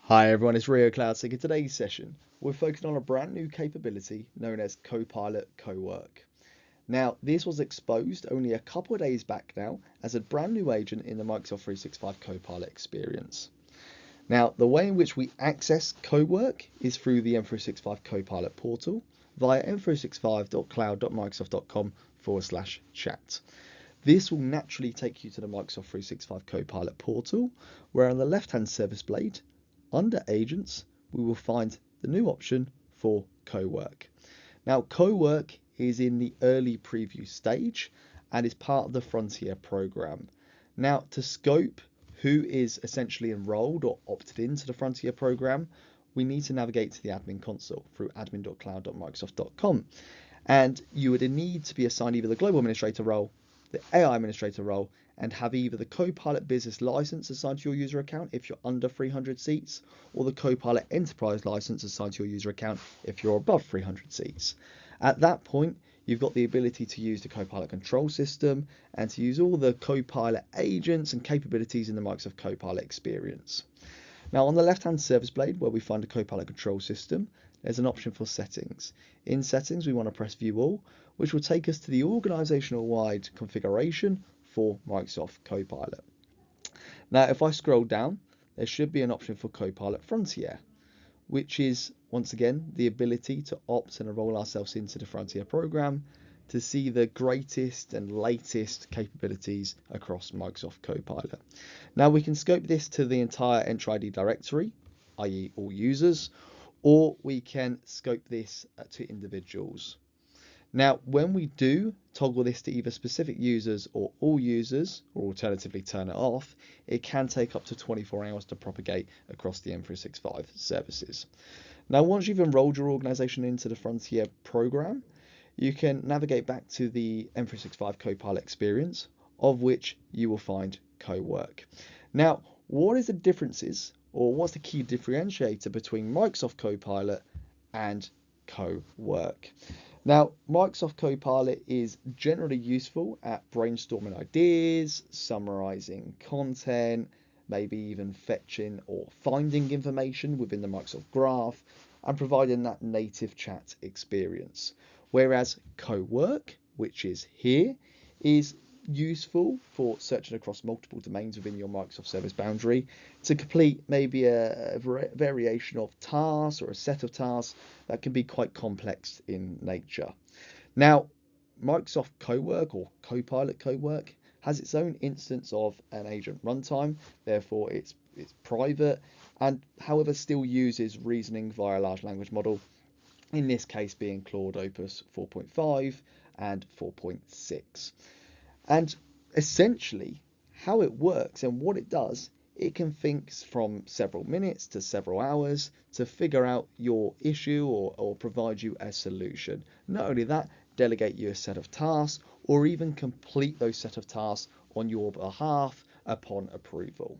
Hi everyone, it's Rio Cloudsick. In today's session, we're focusing on a brand new capability known as Copilot Cowork. Now, this was exposed only a couple of days back now as a brand new agent in the Microsoft 365 Copilot experience. Now, the way in which we access Cowork is through the M365 Copilot portal via m365.cloud.microsoft.com/chat. This will naturally take you to the Microsoft 365 Copilot portal, where on the left-hand service blade, under Agents, we will find the new option for Cowork. Now, Cowork is in the early preview stage and is part of the Frontier program. Now, to scope who is essentially enrolled or opted into the Frontier program, we need to navigate to the admin console through admin.cloud.microsoft.com. And you would need to be assigned either the Global Administrator role, the AI Administrator role, and have either the Copilot Business license assigned to your user account if you're under 300 seats, or the Copilot Enterprise license assigned to your user account if you're above 300 seats. At that point, you've got the ability to use the Copilot control system and to use all the Copilot agents and capabilities in the Microsoft Copilot experience. Now, on the left-hand service blade where we find a Copilot control system, there's an option for settings. In settings, we want to press View All, which will take us to the organizational-wide configuration for Microsoft Copilot. Now, if I scroll down, there should be an option for Copilot Frontier, which is, once again, the ability to opt and enroll ourselves into the Frontier program to see the greatest and latest capabilities across Microsoft Copilot. Now, we can scope this to the entire Entra ID directory, i.e. all users, or we can scope this to individuals. Now, when we do toggle this to either specific users or all users, or alternatively turn it off, it can take up to 24 hours to propagate across the M365 services. Now, once you've enrolled your organization into the Frontier program, you can navigate back to the M365 Copilot experience, of which you will find Cowork. Now, what is the differences, or what's the key differentiator between Microsoft Copilot and Cowork? Now, Microsoft Copilot is generally useful at brainstorming ideas, summarizing content, maybe even fetching or finding information within the Microsoft Graph, and providing that native chat experience. Whereas Cowork, which is here, is useful for searching across multiple domains within your Microsoft Service Boundary to complete maybe a variation of tasks or a set of tasks that can be quite complex in nature. Now, Microsoft Cowork or Copilot Cowork has its own instance of an agent runtime, therefore it's private, and however still uses reasoning via a large language model, in this case being Claude Opus 4.5 and 4.6. And essentially, how it works and what it does, it can think from several minutes to several hours to figure out your issue or provide you a solution. Not only that, delegate you a set of tasks or even complete those set of tasks on your behalf upon approval.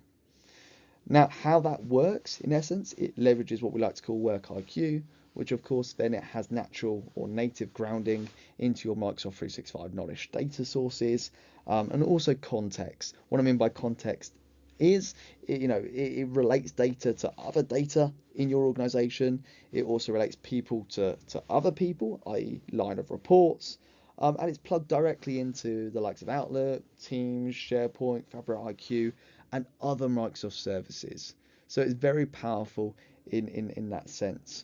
Now, how that works, in essence, it leverages what we like to call Work IQ, which of course then it has natural or native grounding into your Microsoft 365 knowledge data sources, and also context. What I mean by context is, it relates data to other data in your organization. It also relates people to other people, i.e. line of reports, and it's plugged directly into the likes of Outlook, Teams, SharePoint, Fabric IQ, and other Microsoft services. So it's very powerful in that sense.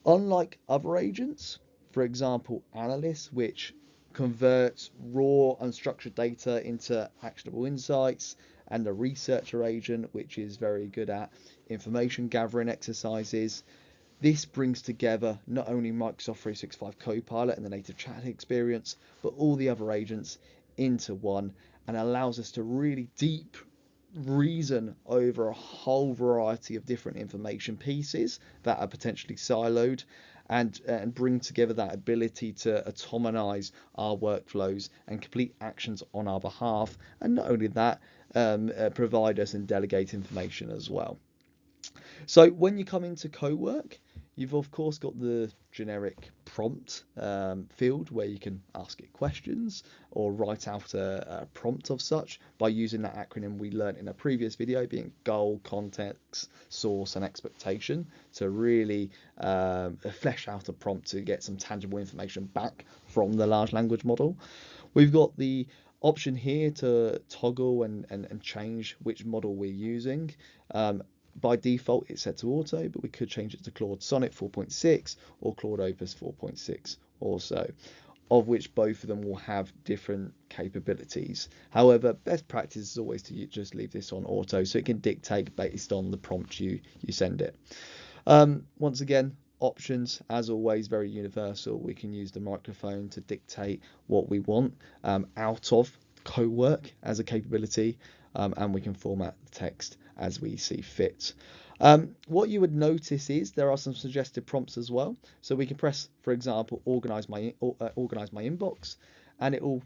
Unlike other agents, for example, Analyst, which converts raw unstructured data into actionable insights, and the Researcher agent, which is very good at information gathering exercises, this brings together not only Microsoft 365 Copilot and the native chat experience, but all the other agents into one, and allows us to really deep reason over a whole variety of different information pieces that are potentially siloed, and bring together that ability to automatize our workflows and complete actions on our behalf, and not only that, provide us and delegate information as well. So when you come into Cowork, You've of course got the generic prompt field where you can ask it questions or write out a prompt of such by using that acronym we learned in a previous video, being goal, context, source, and expectation, to really flesh out a prompt to get some tangible information back from the large language model. We've got the option here to toggle and change which model we're using. By default, it's set to auto, but we could change it to Claude Sonnet 4.6 or Claude Opus 4.6 also, of which both of them will have different capabilities. However, best practice is always to just leave this on auto so it can dictate based on the prompt you send it. Once again, options, as always, very universal. We can use the microphone to dictate what we want out of Cowork as a capability, and we can format the text as we see fit. What you would notice is there are some suggested prompts as well. So we can press, for example, organize my inbox, and it will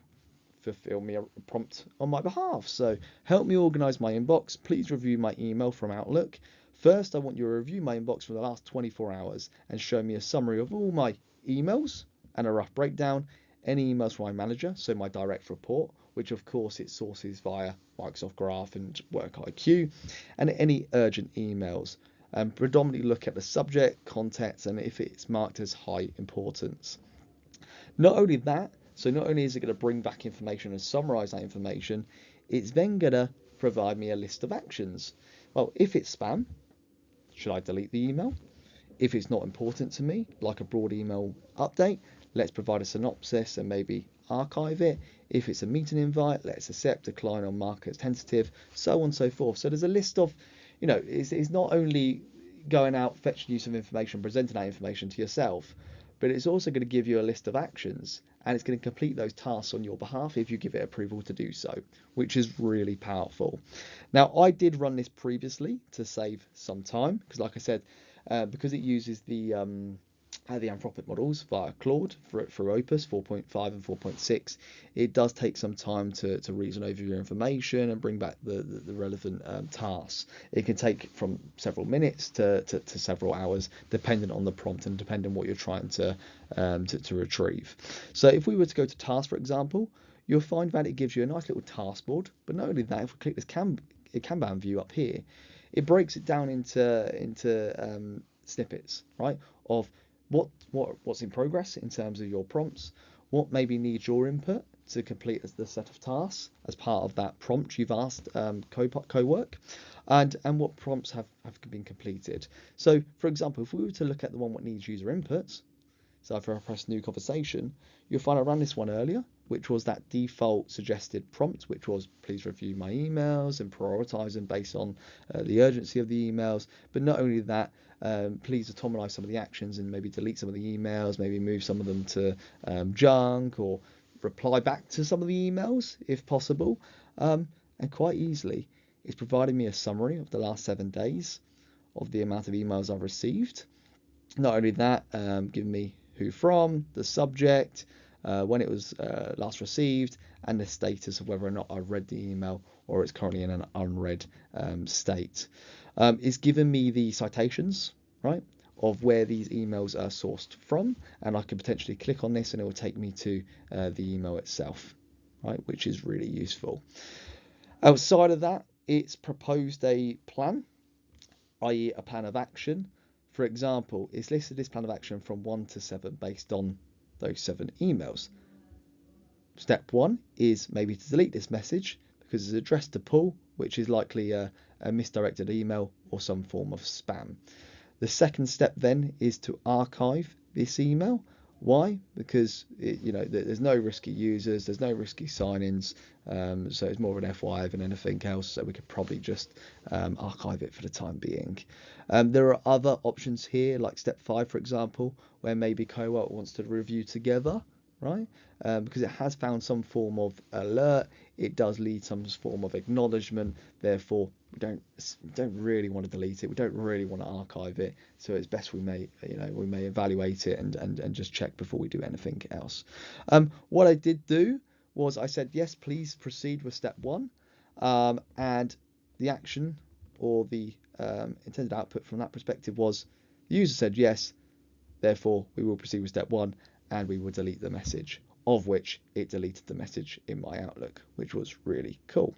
fulfill me a prompt on my behalf. So help me organize my inbox. Please review my email from Outlook. First, I want you to review my inbox for the last 24 hours and show me a summary of all my emails and a rough breakdown. Any emails from my manager, so my direct report, which of course it sources via Microsoft Graph and WorkIQ, and any urgent emails. Predominantly look at the subject, context, and if it's marked as high importance. Not only that, so not only is it going to bring back information and summarize that information, it's then going to provide me a list of actions. Well, if it's spam, should I delete the email? If it's not important to me, like a broad email update, let's provide a synopsis and maybe archive it. If it's a meeting invite, let's accept, decline, or mark as tentative, so on and so forth. So there's a list of, it's not only going out, fetching you some information, presenting that information to yourself, but it's also going to give you a list of actions, and it's going to complete those tasks on your behalf if you give it approval to do so, which is really powerful. Now, I did run this previously to save some time, because like I said, because it uses the Anthropic models via Claude for Opus 4.5 and 4.6, it does take some time to reason over your information and bring back the relevant tasks. It can take from several minutes to several hours, depending on the prompt and depending on what you're trying to retrieve. So if we were to go to tasks, for example, you'll find that it gives you a nice little task board. But not only that, if we click this Kanban view up here, it breaks it down into snippets, right, of what's in progress in terms of your prompts, what maybe needs your input to complete as the set of tasks as part of that prompt you've asked Cowork, and what prompts have been completed. So, for example, if we were to look at the one that needs user inputs, so if I press new conversation, you'll find I ran this one earlier, which was that default suggested prompt, which was please review my emails and prioritize them based on the urgency of the emails. But not only that, please atomize some of the actions and maybe delete some of the emails, maybe move some of them to junk, or reply back to some of the emails if possible. And quite easily, it's providing me a summary of the last 7 days of the amount of emails I've received. Not only that, giving me who from, the subject, when it was last received, and the status of whether or not I've read the email or it's currently in an unread state. It's given me the citations, right, of where these emails are sourced from, and I can potentially click on this and it will take me to the email itself, right, which is really useful. Outside of that, it's proposed a plan, i.e. a plan of action. For example, it's listed this plan of action from 1 to 7 based on those 7 emails. Step 1 is maybe to delete this message because it's addressed to Paul, which is likely a misdirected email or some form of spam. The second step then is to archive this email. Why? Because there's no risky users, there's no risky sign-ins, so it's more of an FYI than anything else. So we could probably just archive it for the time being. There are other options here, like step 5, for example, where maybe Cowork wants to review together, right? Because it has found some form of alert, it does lead some form of acknowledgement. Therefore, we don't really want to delete it. We don't really want to archive it. So it's best we may evaluate it and just check before we do anything else. What I did do was I said yes, please proceed with step 1, and the action or the intended output from that perspective was The user said yes, therefore we will proceed with step 1 and we will delete the message, of which it deleted the message in my Outlook, which was really cool.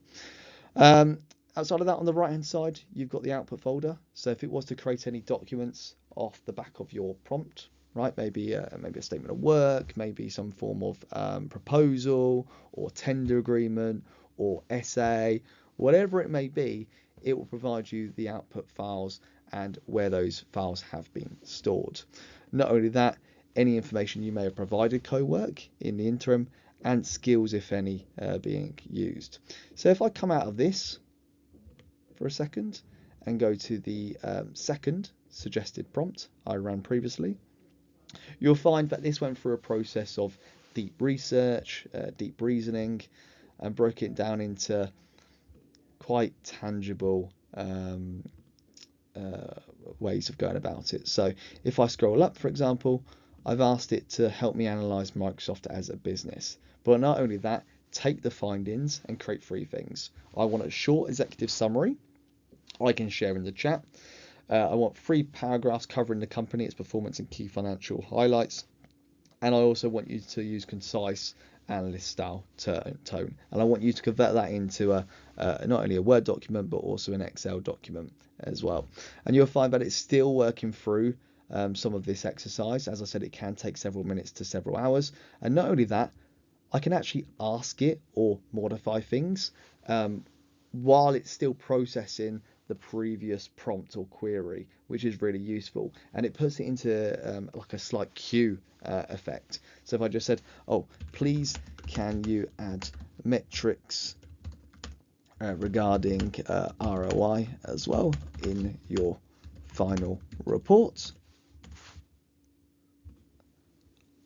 Outside of that, on the right hand side, you've got the output folder. So if it was to create any documents off the back of your prompt, right, maybe a statement of work, maybe some form of proposal or tender agreement or essay, whatever it may be, it will provide you the output files and where those files have been stored. Not only that, any information you may have provided Cowork in the interim, and skills, if any, being used. So if I come out of this for a second and go to the second suggested prompt I ran previously, you'll find that this went through a process of deep research, deep reasoning, and broke it down into quite tangible ways of going about it. So if I scroll up, for example, I've asked it to help me analyze Microsoft as a business. But not only that, take the findings and create 3 things. I want a short executive summary I can share in the chat. I want 3 paragraphs covering the company, its performance and key financial highlights. And I also want you to use concise analyst style tone. And I want you to convert that into not only a Word document, but also an Excel document as well. And you'll find that it's still working through some of this exercise. As I said, it can take several minutes to several hours. And not only that, I can actually ask it or modify things while it's still processing the previous prompt or query, which is really useful. And it puts it into like a slight queue effect. So if I just said, oh, please can you add metrics regarding ROI as well in your final report,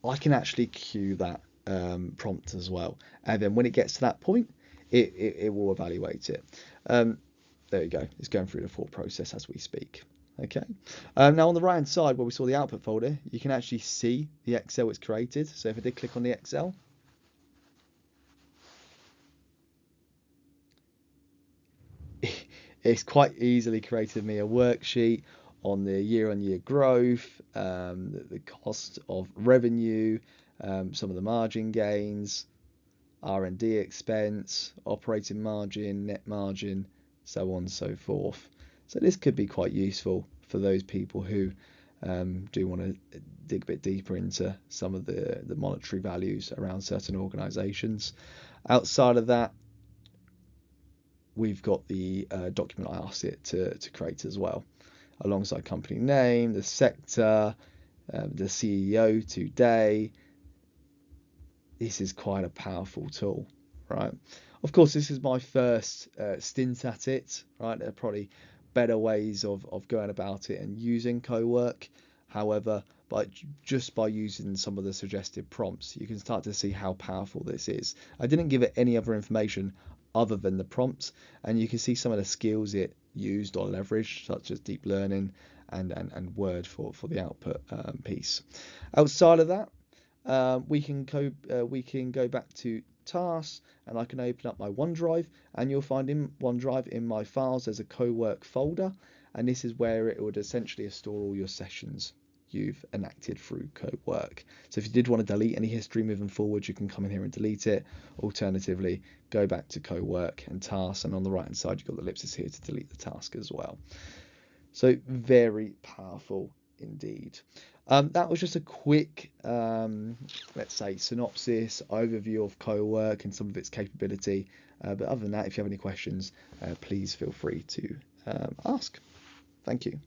I can actually queue that prompt as well. And then when it gets to that point, it will evaluate it. There you go. It's going through the full process as we speak. Okay. Now on the right hand side where we saw the output folder, you can actually see the Excel it's created. So if I did click on the Excel, it's quite easily created me a worksheet on the year-on-year growth, the cost of revenue, some of the margin gains, R&D expense, operating margin, net margin, so on and so forth. So this could be quite useful for those people who do want to dig a bit deeper into some of the monetary values around certain organisations. Outside of that, we've got the document I asked it to create as well, alongside company name, the sector, the CEO today. This is quite a powerful tool, right? Of course, this is my first stint at it, right? There are probably better ways of going about it and using Cowork. However, just by using some of the suggested prompts, you can start to see how powerful this is. I didn't give it any other information other than the prompts, and you can see some of the skills it used or leveraged, such as deep learning and Word for the output piece. Outside of that, we can go back to tasks, and I can open up my OneDrive, and you'll find in OneDrive in my files there's a Cowork folder, and this is where it would essentially store all your sessions you've enacted through Cowork. So if you did want to delete any history moving forward, you can come in here and delete it. Alternatively, go back to Cowork and tasks, and on the right hand side you've got the ellipsis here to delete the task as well. So very powerful indeed. That was just a quick, let's say, synopsis, overview of Cowork and some of its capability. But other than that, if you have any questions, please feel free to ask. Thank you.